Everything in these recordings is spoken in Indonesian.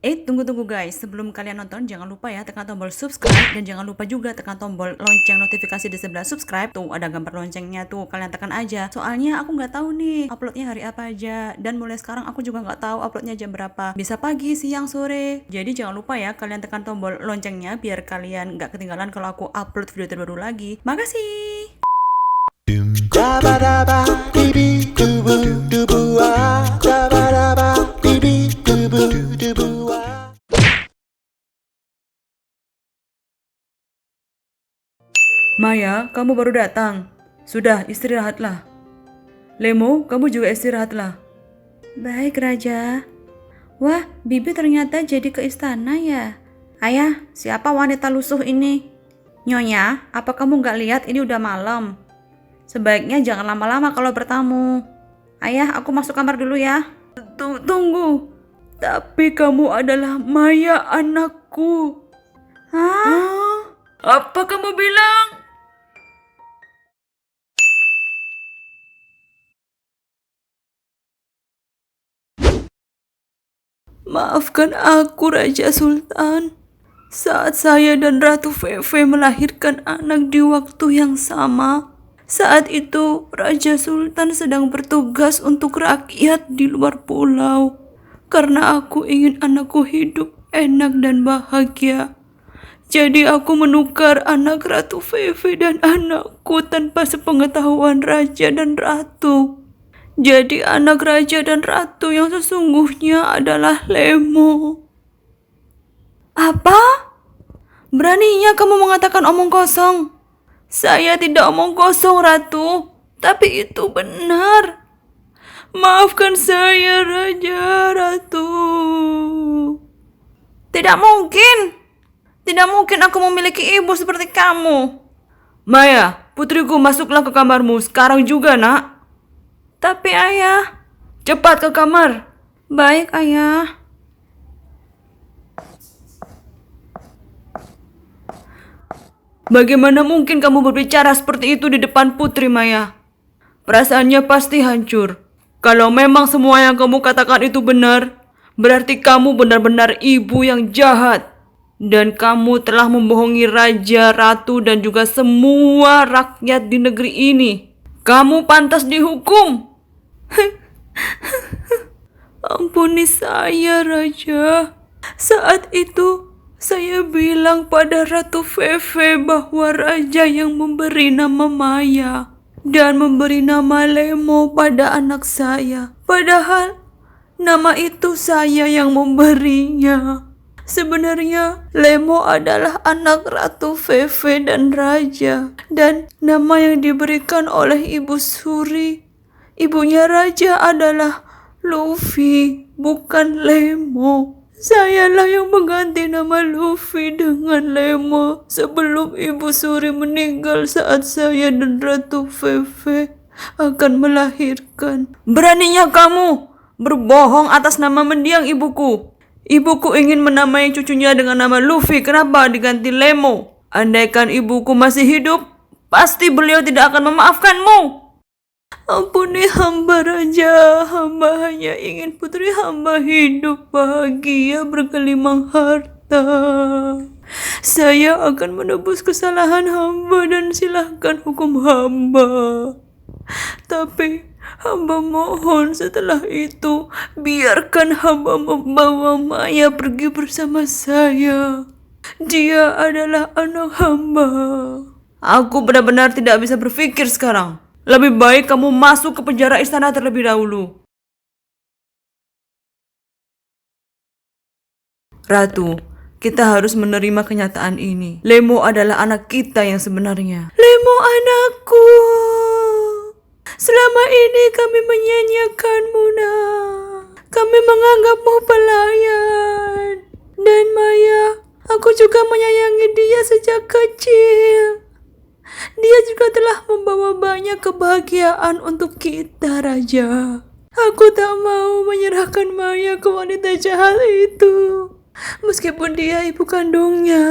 Tunggu guys, sebelum kalian nonton jangan lupa ya tekan tombol subscribe dan jangan lupa juga tekan tombol lonceng notifikasi di sebelah subscribe. Tuh ada gambar loncengnya tuh, kalian tekan aja. Soalnya aku nggak tahu nih uploadnya hari apa aja, dan mulai sekarang aku juga nggak tahu uploadnya jam berapa. Bisa pagi, siang, sore. Jadi jangan lupa ya kalian tekan tombol loncengnya biar kalian nggak ketinggalan kalau aku upload video terbaru lagi. Makasih. Maya, kamu baru datang. Sudah, istirahatlah. Lemo, kamu juga istirahatlah. Baik, Raja. Wah, Bibi ternyata jadi ke istana ya. Ayah, siapa wanita lusuh ini? Nyonya, apa kamu nggak lihat ini udah malam? Sebaiknya jangan lama-lama kalau bertamu. Ayah, aku masuk kamar dulu ya. Tunggu. Tapi kamu adalah Maya, anakku. Hah? Apa kamu bilang? Maafkan aku, Raja Sultan. Saat saya dan Ratu Feve melahirkan anak di waktu yang sama, saat itu Raja Sultan sedang bertugas untuk rakyat di luar pulau. Karena aku ingin anakku hidup enak dan bahagia. Jadi aku menukar anak Ratu Feve dan anakku tanpa sepengetahuan Raja dan Ratu. Jadi anak Raja dan Ratu yang sesungguhnya adalah Lemo. Apa? Beraninya kamu mengatakan omong kosong? Saya tidak omong kosong, Ratu. Tapi itu benar. Maafkan saya, Raja, Ratu. Tidak mungkin. Tidak mungkin aku memiliki ibu seperti kamu. Maya, putriku, masuklah ke kamarmu sekarang juga, nak. Tapi ayah. Cepat ke kamar. Baik, ayah. Bagaimana mungkin kamu berbicara seperti itu di depan putri, Maya? Perasaannya pasti hancur. Kalau memang semua yang kamu katakan itu benar, berarti kamu benar-benar ibu yang jahat. Dan kamu telah membohongi raja, ratu, dan juga semua rakyat di negeri ini. Kamu pantas dihukum. Ampuni saya, Raja. Saat itu, saya bilang pada Ratu Feve bahwa raja yang memberi nama Maya dan memberi nama Lemo pada anak saya. Padahal, nama itu saya yang memberinya. Sebenarnya, Lemo adalah anak Ratu Feve dan Raja. Dan nama yang diberikan oleh Ibu Suri, ibunya Raja, adalah Luffy, bukan Lemo. Sayalah yang mengganti nama Luffy dengan Lemo sebelum Ibu Suri meninggal saat saya dan Ratu Feve akan melahirkan. Beraninya kamu berbohong atas nama mendiang ibuku. Ibuku ingin menamai cucunya dengan nama Luffy. Kenapa diganti Lemo? Andaikan ibuku masih hidup, pasti beliau tidak akan memaafkanmu. Ampuni hamba, Raja. Hamba hanya ingin putri hamba hidup bahagia bergelimang harta. Saya akan menebus kesalahan hamba dan silahkan hukum hamba. Tapi hamba mohon setelah itu biarkan hamba membawa Maya pergi bersama saya. Dia adalah anak hamba. Aku benar-benar tidak bisa berpikir sekarang. Lebih baik kamu masuk ke penjara istana terlebih dahulu. Ratu, kita harus menerima kenyataan ini. Lemo adalah anak kita yang sebenarnya. Lemo anakku. Selama ini kami menyanyiakanmu, nak. Kami menganggapmu pelayan. Dan Maya, aku juga menyayangi dia sejak kecil. Dia juga telah membawa banyak kebahagiaan untuk kita, Raja. Aku tak mau menyerahkan Maya ke wanita jahat itu, meskipun dia ibu kandungnya.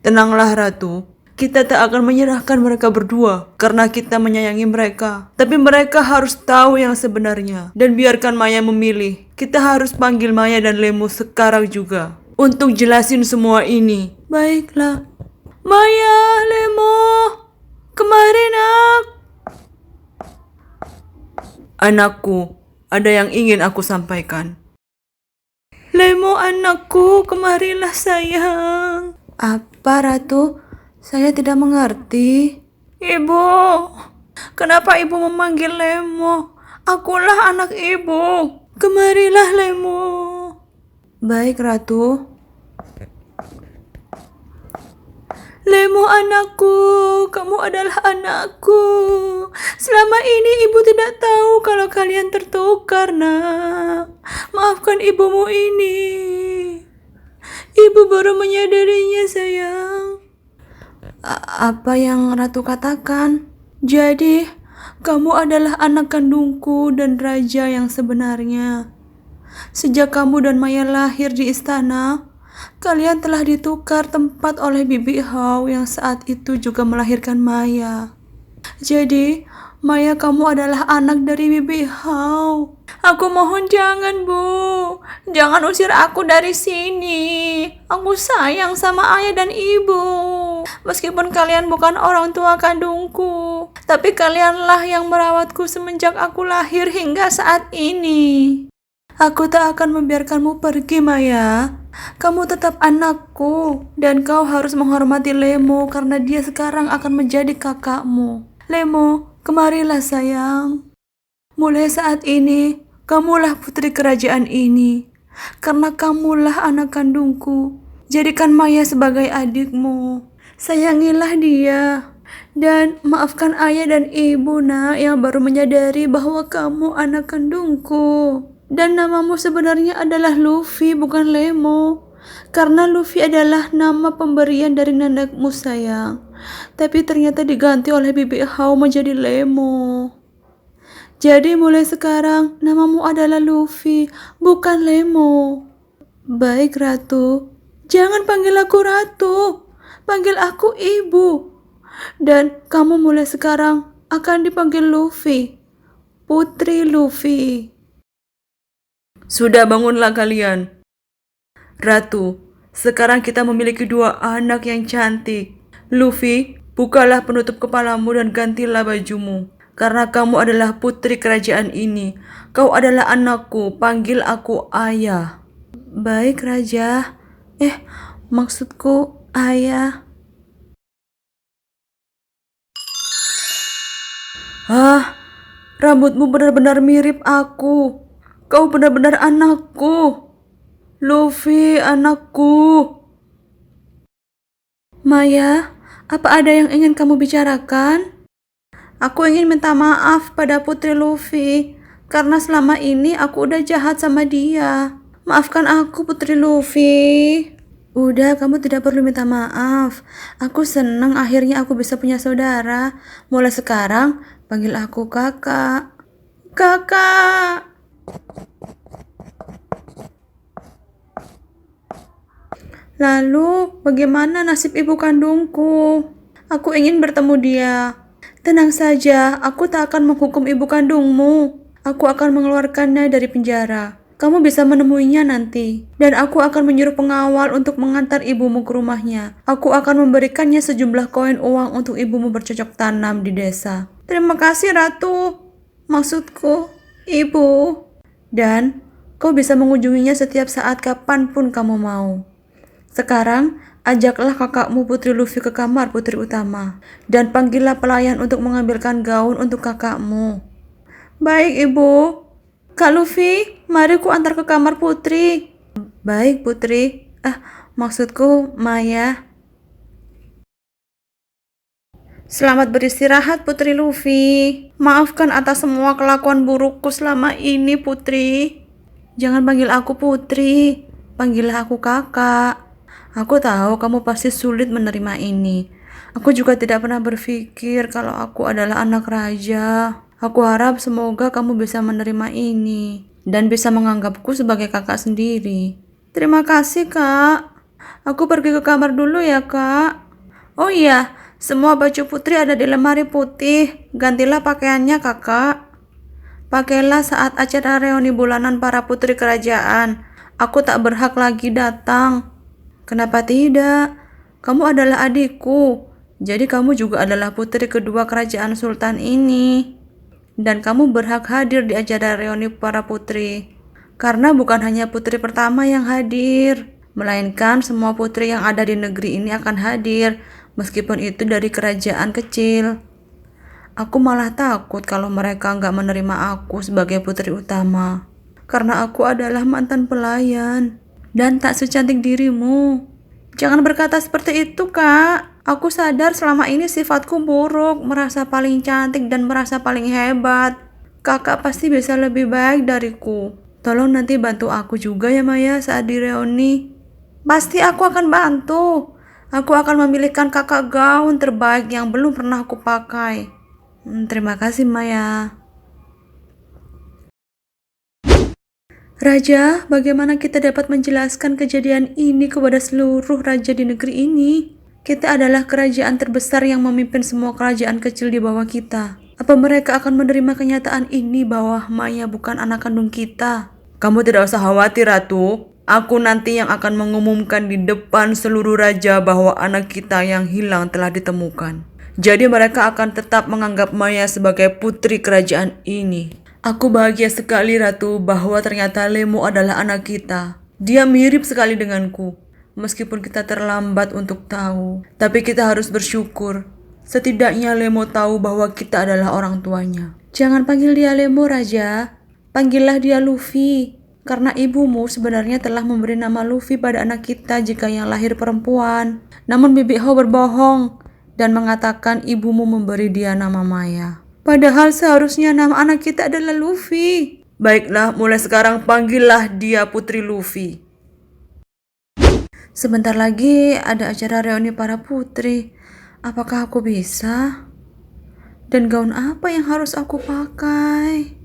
Tenanglah, Ratu. Kita tak akan menyerahkan mereka berdua karena kita menyayangi mereka. Tapi mereka harus tahu yang sebenarnya. Dan biarkan Maya memilih. Kita harus panggil Maya dan Lemo sekarang juga untuk jelasin semua ini. Baiklah. Maya, Lemo, kemari nak. Anakku, ada yang ingin aku sampaikan. Lemo anakku, kemarilah sayang. Apa Ratu? Saya tidak mengerti. Ibu, kenapa ibu memanggil Lemo? Akulah anak ibu. Kemarilah Lemo. Baik Ratu. Lemo anakku, kamu adalah anakku. Selama ini ibu tidak tahu kalau kalian tertukar, nak. Maafkan ibumu ini. Ibu baru menyadarinya, sayang. Apa yang Ratu katakan? Jadi, kamu adalah anak kandungku dan raja yang sebenarnya. Sejak kamu dan Maya lahir di istana, kalian telah ditukar tempat oleh Bibi Hao yang saat itu juga melahirkan Maya. Jadi, Maya kamu adalah anak dari Bibi Hao. Aku mohon jangan, Bu. Jangan usir aku dari sini. Aku sayang sama ayah dan ibu. Meskipun kalian bukan orang tua kandungku, tapi kalianlah yang merawatku semenjak aku lahir hingga saat ini. Aku tak akan membiarkanmu pergi, Maya. Kamu tetap anakku, dan kau harus menghormati Lemo karena dia sekarang akan menjadi kakakmu. Lemo, kemarilah sayang. Mulai saat ini, kamulah putri kerajaan ini. Karena kamulah anak kandungku. Jadikan Maya sebagai adikmu. Sayangilah dia. Dan maafkan ayah dan ibu, nak, yang baru menyadari bahwa kamu anak kandungku. Dan namamu sebenarnya adalah Luffy, bukan Lemo. Karena Luffy adalah nama pemberian dari nenekmu, sayang. Tapi ternyata diganti oleh Bibi Hao menjadi Lemo. Jadi mulai sekarang namamu adalah Luffy, bukan Lemo. Baik Ratu. Jangan panggil aku Ratu. Panggil aku Ibu. Dan kamu mulai sekarang akan dipanggil Luffy. Putri Luffy. Sudah bangunlah kalian. Ratu, sekarang kita memiliki 2 anak yang cantik. Luffy, bukalah penutup kepalamu dan gantilah bajumu. Karena kamu adalah putri kerajaan ini. Kau adalah anakku, panggil aku ayah. Baik, Raja. Maksudku ayah. Rambutmu benar-benar mirip aku. Kau benar-benar anakku. Luffy, anakku. Maya, apa ada yang ingin kamu bicarakan? Aku ingin minta maaf pada Putri Luffy. Karena selama ini aku udah jahat sama dia. Maafkan aku, Putri Luffy. Udah, kamu tidak perlu minta maaf. Aku senang akhirnya aku bisa punya saudara. Mulai sekarang, panggil aku kakak. Kakak. Lalu, bagaimana nasib ibu kandungku? Aku ingin bertemu dia. Tenang saja, aku tak akan menghukum ibu kandungmu. Aku akan mengeluarkannya dari penjara. Kamu bisa menemuinya nanti. Dan aku akan menyuruh pengawal untuk mengantar ibumu ke rumahnya. Aku akan memberikannya sejumlah koin uang untuk ibumu bercocok tanam di desa. Terima kasih, Ratu. Maksudku, Ibu. Dan kau bisa mengunjunginya setiap saat kapanpun kamu mau. Sekarang, ajaklah kakakmu Putri Luffy ke kamar putri utama. Dan panggillah pelayan untuk mengambilkan gaun untuk kakakmu. Baik, Ibu. Kak Luffy, mari ku antar ke kamar putri. Baik, Putri. Maksudku Maya. Selamat beristirahat, Putri Luffy. Maafkan atas semua kelakuan burukku selama ini, Putri. Jangan panggil aku Putri. Panggillah aku kakak. Aku tahu kamu pasti sulit menerima ini. Aku juga tidak pernah berpikir kalau aku adalah anak raja. Aku harap semoga kamu bisa menerima ini dan bisa menganggapku sebagai kakak sendiri. Terima kasih, Kak. Aku pergi ke kamar dulu ya, Kak. Oh iya, Semua baju putri ada di lemari putih. Gantilah pakaiannya, kakak. Pakailah saat acara reuni bulanan para putri kerajaan. Aku tak berhak lagi datang. Kenapa tidak? Kamu adalah adikku. Jadi kamu juga adalah putri kedua kerajaan sultan ini. Dan kamu berhak hadir di acara reuni para putri. Karena bukan hanya putri pertama yang hadir, melainkan semua putri yang ada di negeri ini akan hadir, meskipun itu dari kerajaan kecil. Aku malah takut kalau mereka nggak menerima aku sebagai putri utama. Karena aku adalah mantan pelayan. Dan tak secantik dirimu. Jangan berkata seperti itu, Kak. Aku sadar selama ini sifatku buruk, merasa paling cantik dan merasa paling hebat. Kakak pasti bisa lebih baik dariku. Tolong nanti bantu aku juga ya Maya saat di reuni. Pasti aku akan bantu. Aku akan memilihkan kakak gaun terbaik yang belum pernah aku pakai. Terima kasih Maya. Raja, bagaimana kita dapat menjelaskan kejadian ini kepada seluruh raja di negeri ini? Kita adalah kerajaan terbesar yang memimpin semua kerajaan kecil di bawah kita. Apa mereka akan menerima kenyataan ini bahwa Maya bukan anak kandung kita? Kamu tidak usah khawatir, Ratu. Aku nanti yang akan mengumumkan di depan seluruh raja bahwa anak kita yang hilang telah ditemukan. Jadi mereka akan tetap menganggap Maya sebagai putri kerajaan ini. Aku bahagia sekali Ratu bahwa ternyata Lemo adalah anak kita. Dia mirip sekali denganku. Meskipun kita terlambat untuk tahu, tapi kita harus bersyukur. Setidaknya Lemo tahu bahwa kita adalah orang tuanya. Jangan panggil dia Lemo, Raja. Panggillah dia Luffy. Karena ibumu sebenarnya telah memberi nama Luffy pada anak kita jika yang lahir perempuan. Namun Bibi Ho berbohong dan mengatakan ibumu memberi dia nama Maya. Padahal seharusnya nama anak kita adalah Luffy. Baiklah, mulai sekarang panggillah dia Putri Luffy. Sebentar lagi ada acara reuni para putri. Apakah aku bisa? Dan gaun apa yang harus aku pakai?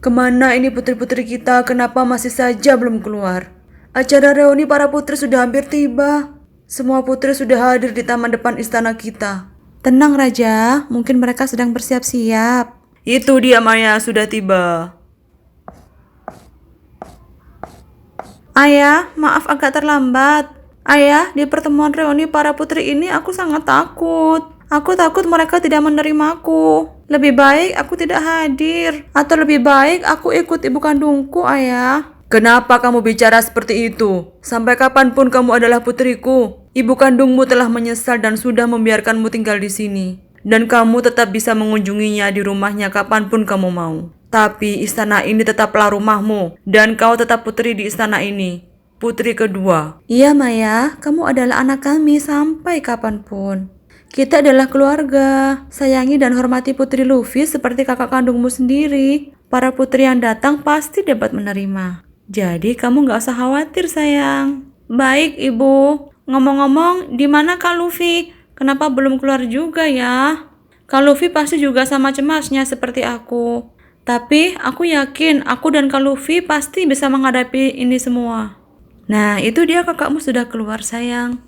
Kemana ini putri-putri kita? Kenapa masih saja belum keluar? Acara reuni para putri sudah hampir tiba. Semua putri sudah hadir di taman depan istana kita. Tenang Raja, mungkin mereka sedang bersiap-siap. Itu dia Maya, sudah tiba. Ayah, maaf agak terlambat. Ayah, di pertemuan reuni para putri ini aku sangat takut. Aku takut mereka tidak menerimaku. Lebih baik aku tidak hadir. Atau lebih baik aku ikut ibu kandungku, Ayah. Kenapa kamu bicara seperti itu? Sampai kapanpun kamu adalah putriku. Ibu kandungmu telah menyesal dan sudah membiarkanmu tinggal di sini. Dan kamu tetap bisa mengunjunginya di rumahnya kapanpun kamu mau. Tapi istana ini tetaplah rumahmu. Dan kau tetap putri di istana ini. Putri kedua. Iya Maya, kamu adalah anak kami sampai kapanpun. Kita adalah keluarga. Sayangi dan hormati Putri Luffy seperti kakak kandungmu sendiri. Para putri yang datang pasti dapat menerima. Jadi kamu gak usah khawatir sayang. Baik ibu. Ngomong-ngomong, di mana Kak Luffy? Kenapa belum keluar juga ya? Kak Luffy pasti juga sama cemasnya seperti aku. Tapi aku yakin aku dan Kak Luffy pasti bisa menghadapi ini semua. Nah itu dia kakakmu sudah keluar sayang.